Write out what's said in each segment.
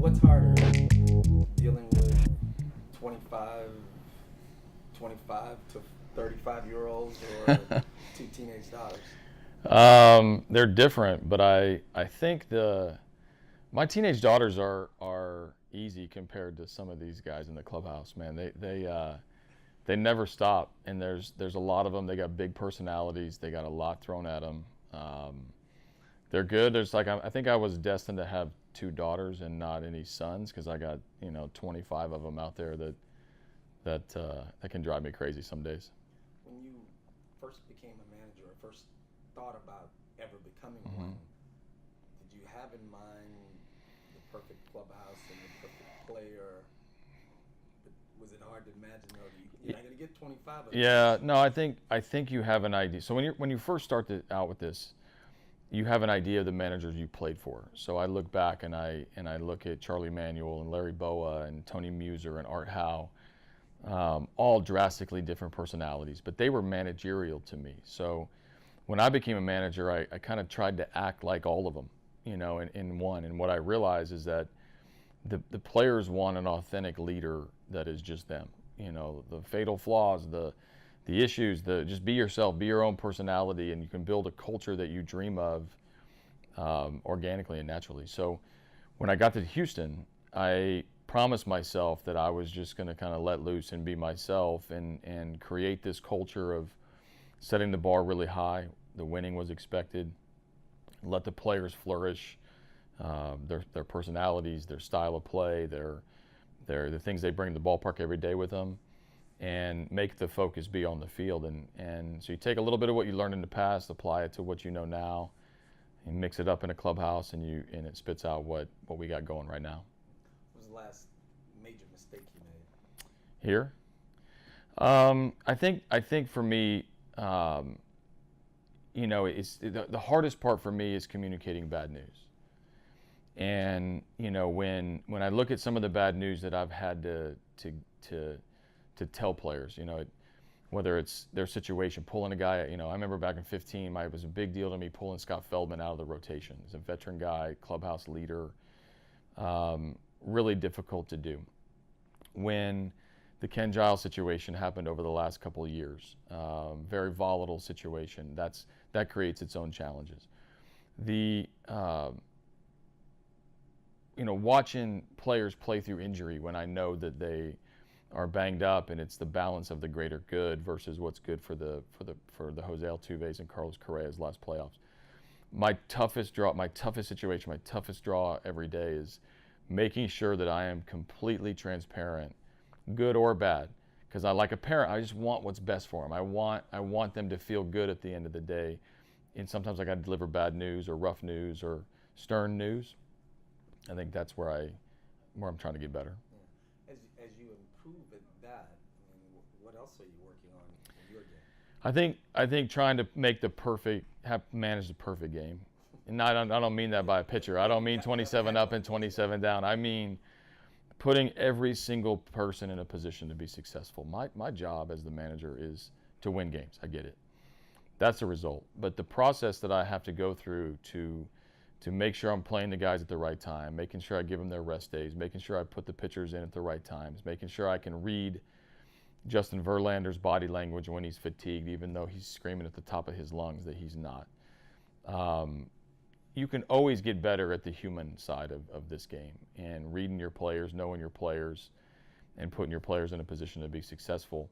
What's harder, dealing with 25, 25 to 35-year-olds or two teenage daughters? They're different, but I think my teenage daughters are easy compared to some of these guys in the clubhouse. Man, they never stop, and there's a lot of them. They got big personalities. They got a lot thrown at them. Um, they're good. There's like I think I was destined to have two daughters and not any sons because I got 25 of them out there that can drive me crazy some days. When you first became a manager or first thought about ever becoming Hmm. one, did you have in mind the perfect clubhouse and the perfect player? But was it hard to imagine, though, you're not going to get 25 of Yeah, those? no, I think you have an idea. So when you first start out with this, you have an idea of the managers you played for. So I look back and I look at Charlie Manuel and Larry Boa and Tony Muser and Art Howe, all drastically different personalities, but they were managerial to me. So when I became a manager, I kind of tried to act like all of them, in one. And what I realized is that the players want an authentic leader that is just them. The fatal flaws, the issues, just be yourself, be your own personality, and you can build a culture that you dream of organically and naturally. So when I got to Houston, I promised myself that I was just going to kind of let loose and be myself and create this culture of setting the bar really high. The winning was expected. Let the players flourish, their personalities, their style of play, the things they bring to the ballpark every day with them, and make the focus be on the field. And so you take a little bit of what you learned in the past, apply it to what you know now, and mix it up in a clubhouse, and it spits out what we got going right now. What was the last major mistake you made? Here, I think for me, it's the hardest part for me is communicating bad news. And when I look at some of the bad news that I've had to tell players, whether it's their situation, pulling a guy, I remember back in 15, it was a big deal to me pulling Scott Feldman out of the rotation. He's a veteran guy, clubhouse leader, really difficult to do. When the Ken Giles situation happened over the last couple of years, very volatile situation, that creates its own challenges. The watching players play through injury when I know that they are banged up, and it's the balance of the greater good versus what's good for the Jose Altuve's and Carlos Correa's last playoffs. My toughest situation, my toughest draw every day is making sure that I am completely transparent, good or bad, because like a parent, I just want what's best for them. I want them to feel good at the end of the day, and sometimes I got to deliver bad news or rough news or stern news. I think that's where I'm trying to get better. Yeah. As you improve at that, I mean, what else are you working on in your game? I think trying to manage the perfect game, and I don't mean that by a pitcher. I don't mean 27 up and 27 down. I mean putting every single person in a position to be successful. My job as the manager is to win games. I get it. That's the result. But the process that I have to go through to make sure I'm playing the guys at the right time, making sure I give them their rest days, making sure I put the pitchers in at the right times, making sure I can read Justin Verlander's body language when he's fatigued, even though he's screaming at the top of his lungs that he's not. You can always get better at the human side of this game, and reading your players, knowing your players, and putting your players in a position to be successful.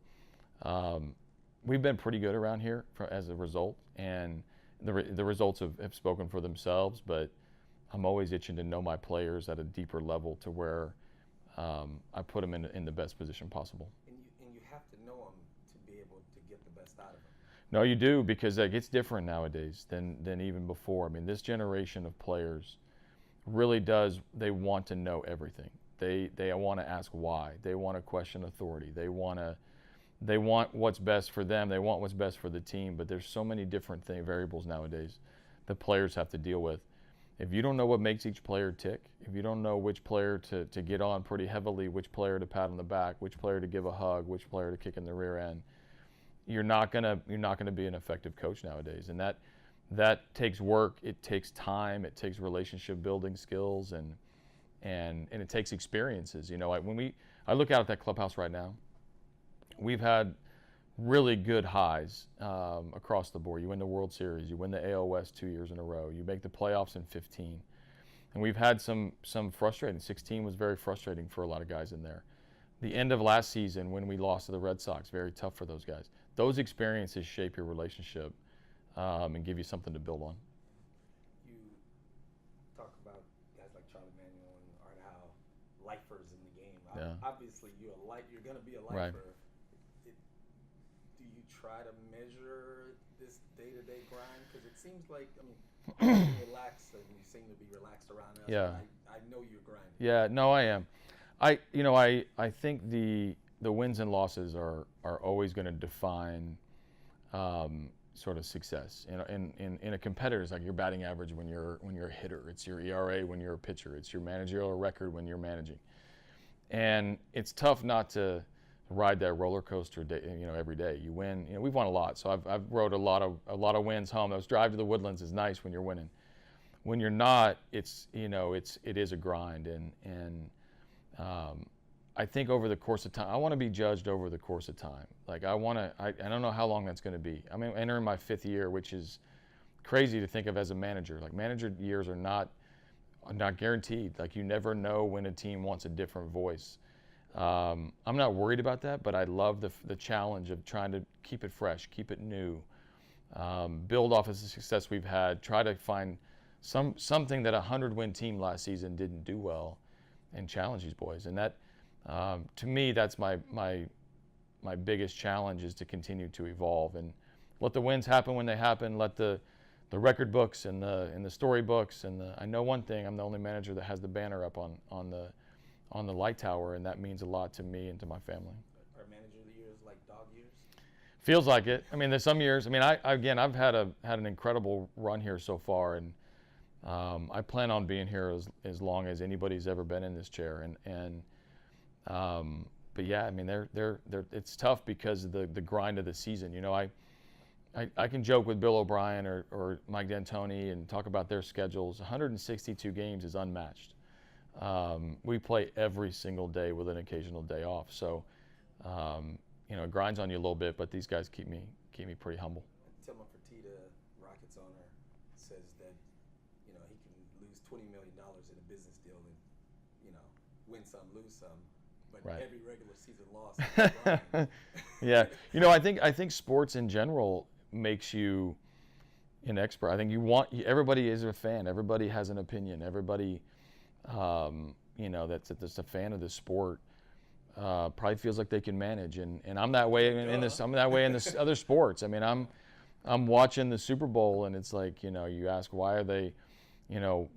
We've been pretty good around here as a result, and the results have spoken for themselves, but I'm always itching to know my players at a deeper level to where I put them in the best position possible. And you have to know them to be able to get the best out of them. No, you do, because it's different nowadays than even before. I mean, this generation of players really does. They want to know everything. They want to ask why. They want to question authority. They want what's best for them. They want what's best for the team. But there's so many different variables nowadays that players have to deal with. If you don't know what makes each player tick, if you don't know which player to get on pretty heavily, which player to pat on the back, which player to give a hug, which player to kick in the rear end, you're not gonna be an effective coach nowadays. And that takes work. It takes time. It takes relationship building skills, and it takes experiences. You know, I look out at that clubhouse right now, we've had really good highs across the board. You win the World Series, you win the AL West 2 years in a row, you make the playoffs in 15. And we've had some frustrating. 16 was very frustrating for a lot of guys in there. The end of last season when we lost to the Red Sox, very tough for those guys. Those experiences shape your relationship and give you something to build on. You talk about guys like Charlie Manuel and Art Howe, lifers in the game. Yeah. Obviously, you're going to be a lifer. Right. Do you try to measure this day-to-day grind? Because it seems like, you relax and you seem to be relaxed around us. Yeah. I know you're grinding. Yeah, no, I am. I think the wins and losses are always going to define sort of success. In a competitor, it's like your batting average when you're a hitter. It's your ERA when you're a pitcher. It's your managerial record when you're managing. And it's tough not to ride that roller coaster day, every day. You win. We've won a lot, so I've rode a lot of wins home. Those drive to the Woodlands is nice when you're winning. When you're not, it is a grind, and I think over the course of time, I want to be judged over the course of time. Like I don't know how long that's going to be. I'm entering my 5th year, which is crazy to think of as a manager. Like manager years are not guaranteed. Like you never know when a team wants a different voice. I'm not worried about that, but I love the challenge of trying to keep it fresh, keep it new, build off of the success we've had, try to find something that a 100-win team last season didn't do well, and challenge these boys. And that, to me, that's my biggest challenge, is to continue to evolve and let the wins happen when they happen. Let the record books and the storybooks I know one thing: I'm the only manager that has the banner up on the light tower, and that means a lot to me and to my family. Are manager of the years like dog years? Feels like it. There's some years. I've had an incredible run here so far, and I plan on being here as long as anybody's ever been in this chair. But yeah, it's tough because of the grind of the season. I can joke with Bill O'Brien or Mike D'Antoni and talk about their schedules. 162 games is unmatched. We play every single day with an occasional day off. So, it grinds on you a little bit, but these guys keep me pretty humble. Tillman Fertitta, Rockets owner, says that, he can lose $20 million in a business deal and, win some, lose some, but right. Every regular season loss is a grind. Yeah. I think sports in general makes you an expert. I think everybody is a fan. Everybody has an opinion. Everybody, that's a fan of the sport, probably feels like they can manage, and I'm that way in this. I'm that way in this other sports. I'm watching the Super Bowl, and it's like, you ask, why are they,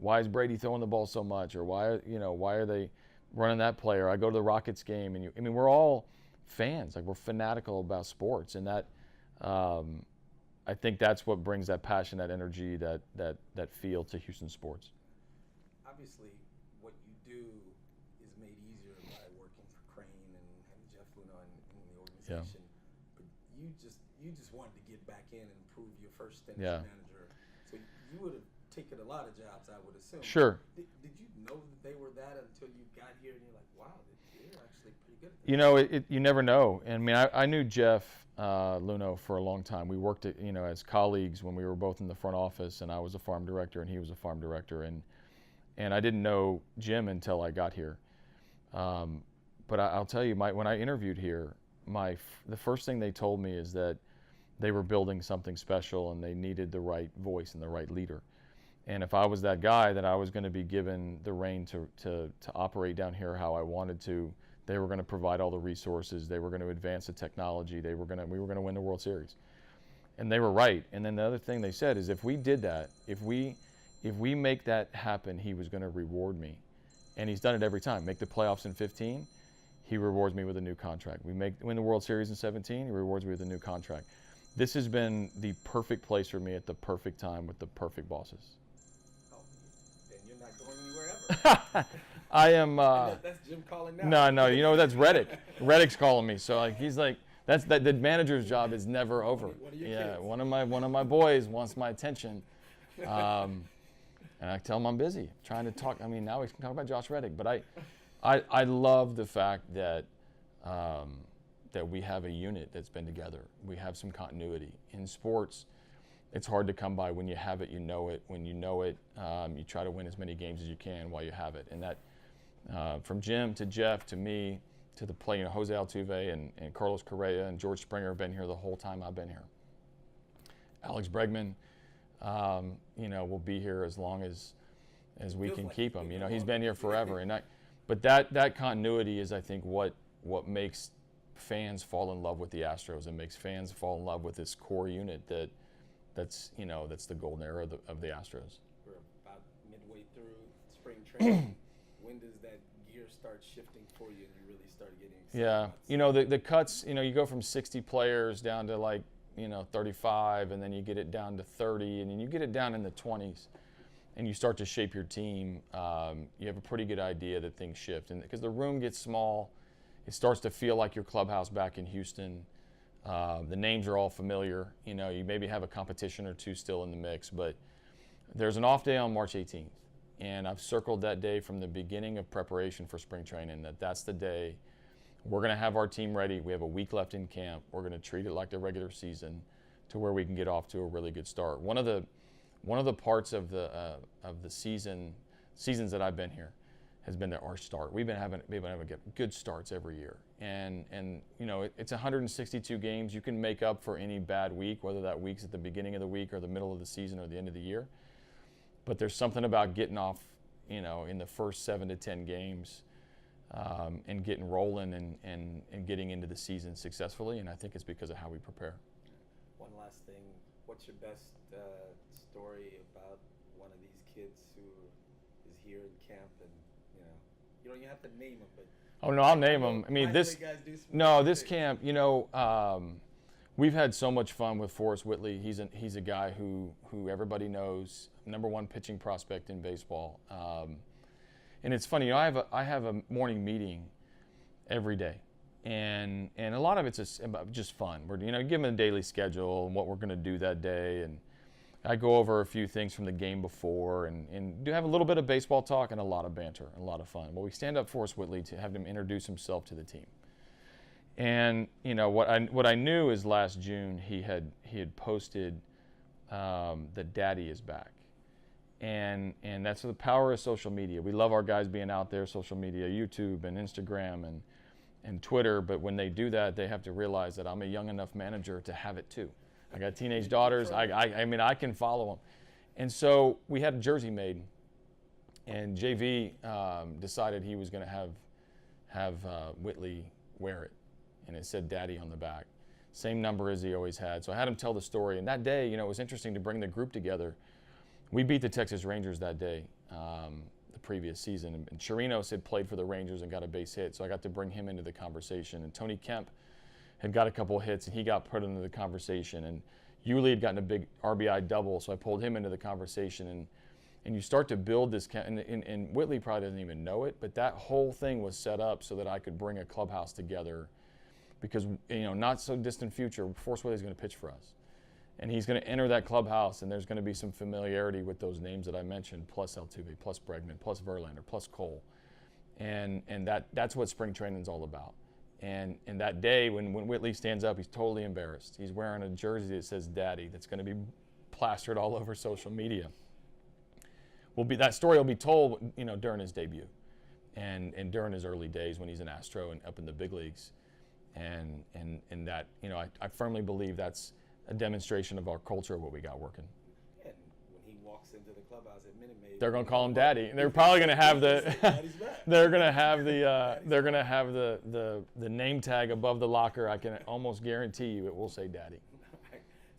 why is Brady throwing the ball so much, or why are they running that play? Or I go to the Rockets game, and we're all fans. Like, we're fanatical about sports, and that, I think that's what brings that passion, that energy, that feel to Houston sports. Obviously, what you do is made easier by working for Crane and having Jeff Luhnow in the organization. Yeah. But you just wanted to get back in and improve your first stint as manager. So you would have taken a lot of jobs, I would assume. Sure. Did you know that they were that until you got here and you're like, wow, they're actually pretty good at this? You never know. I knew Jeff Luhnow for a long time. We worked as colleagues when we were both in the front office, and I was a farm director and he was a farm director, and I didn't know Jim until I got here. But I'll tell you, when I interviewed here, the first thing they told me is that they were building something special and they needed the right voice and the right leader. And if I was that guy, that I was going to be given the reign to operate down here how I wanted to. They were going to provide all the resources. They were going to advance the technology. We were going to win the World Series. And they were right. And then the other thing they said is, if we did that, if we make that happen, he was going to reward me. And he's done it every time. Make the playoffs in 15, he rewards me with a new contract. Win the World Series in 17, he rewards me with a new contract. This has been the perfect place for me at the perfect time with the perfect bosses. Oh, then you're not going anywhere ever. I am. That's Jim calling now. No. That's Reddick. Reddick's calling me. So he's like, the manager's job is never over. One of your kids. One of my boys wants my attention. And I tell them I'm busy, trying to talk. I mean, now we can talk about Josh Reddick, but I love the fact that that we have a unit that's been together. We have some continuity. In sports, it's hard to come by. When you have it, you know it. When you know it, you try to win as many games as you can while you have it. And that, from Jim to Jeff to me to the play, Jose Altuve and Carlos Correa and George Springer have been here the whole time I've been here. Alex Bregman, will be here as long as we can keep him. He's been here forever. But that continuity is, I think, what makes fans fall in love with the Astros and makes fans fall in love with this core unit that's the golden era of the Astros. We're about midway through spring training. When does that gear start shifting for you and you really start getting excited? Yeah, the cuts, you go from 60 players down to 35, and then you get it down to 30, and then you get it down in the 20s, and you start to shape your team. You have a pretty good idea that things shift, and because the room gets small, it starts to feel like your clubhouse back in Houston. The names are all familiar. You maybe have a competition or two still in the mix, but there's an off day on March 18th, and I've circled that day from the beginning of preparation for spring training. That's the day we're going to have our team ready. We have a week left in camp. We're going to treat it like the regular season, to where we can get off to a really good start. One of the parts of the seasons that I've been here has been our start. We've been having good starts every year, and it's 162 games. You can make up for any bad week, whether that week's at the beginning of the week or the middle of the season or the end of the year. But there's something about getting off, in the first 7 to 10 games, and getting rolling and getting into the season successfully. And I think it's because of how we prepare. One last thing, what's your best story about one of these kids who is here in camp? And you don't have to name them, but oh no, I'll name them. I mean, this camp, we've had so much fun with Forrest Whitley. He's a guy who everybody knows, #1 pitching prospect in baseball. And it's funny, I have a morning meeting every day, and a lot of it's just fun. We're give them a daily schedule and what we're going to do that day, and I go over a few things from the game before, and do have a little bit of baseball talk and a lot of banter, a lot of fun. Well, we stand up Forrest Whitley to have him introduce himself to the team. And what I knew is last June he had posted that Daddy is back, and that's the power of social media. We love our guys being out there, social media, YouTube and Instagram and Twitter. But when they do that, they have to realize that I'm a young enough manager to have it too. I got teenage daughters. I can follow them. And so we had a jersey made, and JV decided he was going to have Whitley wear it, and it said Daddy on the back, same number as he always had. So I had him tell the story. And that day, it was interesting to bring the group together. We beat the Texas Rangers that day, the previous season, and Chirinos had played for the Rangers and got a base hit, so I got to bring him into the conversation. And Tony Kemp had got a couple of hits, and he got put into the conversation. And Yuli had gotten a big RBI double, so I pulled him into the conversation. And you start to build this, and Whitley probably doesn't even know it, but that whole thing was set up so that I could bring a clubhouse together, because not so distant future, Forrest Whitley's going to pitch for us. And he's going to enter that clubhouse, and there's going to be some familiarity with those names that I mentioned, plus Altuve, plus Bregman, plus Verlander, plus Cole. And that's what spring training is all about. And that day when Whitley stands up, he's totally embarrassed. He's wearing a jersey that says Daddy that's going to be plastered all over social media. That story will be told, during his debut and during his early days when he's an Astro and up in the big leagues. And that, I firmly believe that's a demonstration of our culture, what we got working. And when he walks into the clubhouse at Minute Maid, they're going to call him Daddy, and they're probably going to have they're going to have the name tag above the locker. I can almost guarantee you it will say Daddy.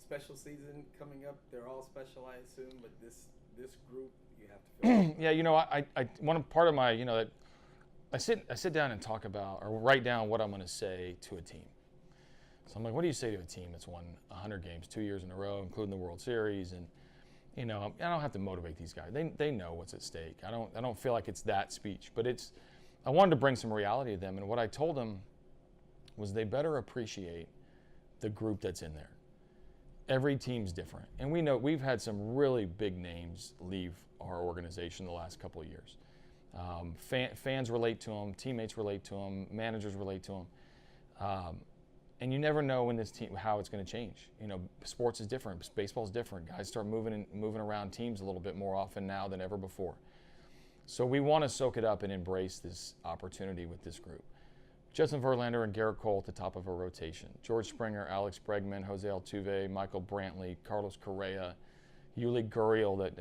Special season coming up. They're all special, I assume, but this group you have to feel. Yeah, one part of my that I sit down and talk about or write down what I'm going to say to a team. So I'm like, what do you say to a team that's won 100 games 2 years in a row, including the World Series? And I don't have to motivate these guys. They know what's at stake. I don't feel like it's that speech, but I wanted to bring some reality to them. And what I told them was they better appreciate the group that's in there. every team's different. And we know we've had some really big names leave our organization the last couple of years. Fans relate to them, teammates relate to them, managers relate to them. And you never know when this team, how it's going to change. You know, sports is different. Baseball's different. Guys start moving around teams a little bit more often now than ever before. So we want to soak it up and embrace this opportunity with this group. Justin Verlander and Garrett Cole at the top of our rotation. George Springer, Alex Bregman, Jose Altuve, Michael Brantley, Carlos Correa, Yuli Gurriel,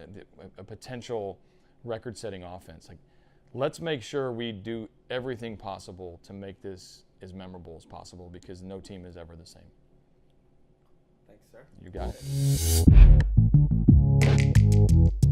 a potential record-setting offense. Like, let's make sure we do everything possible to make this as memorable as possible, because no team is ever the same. Thanks, sir. You got it.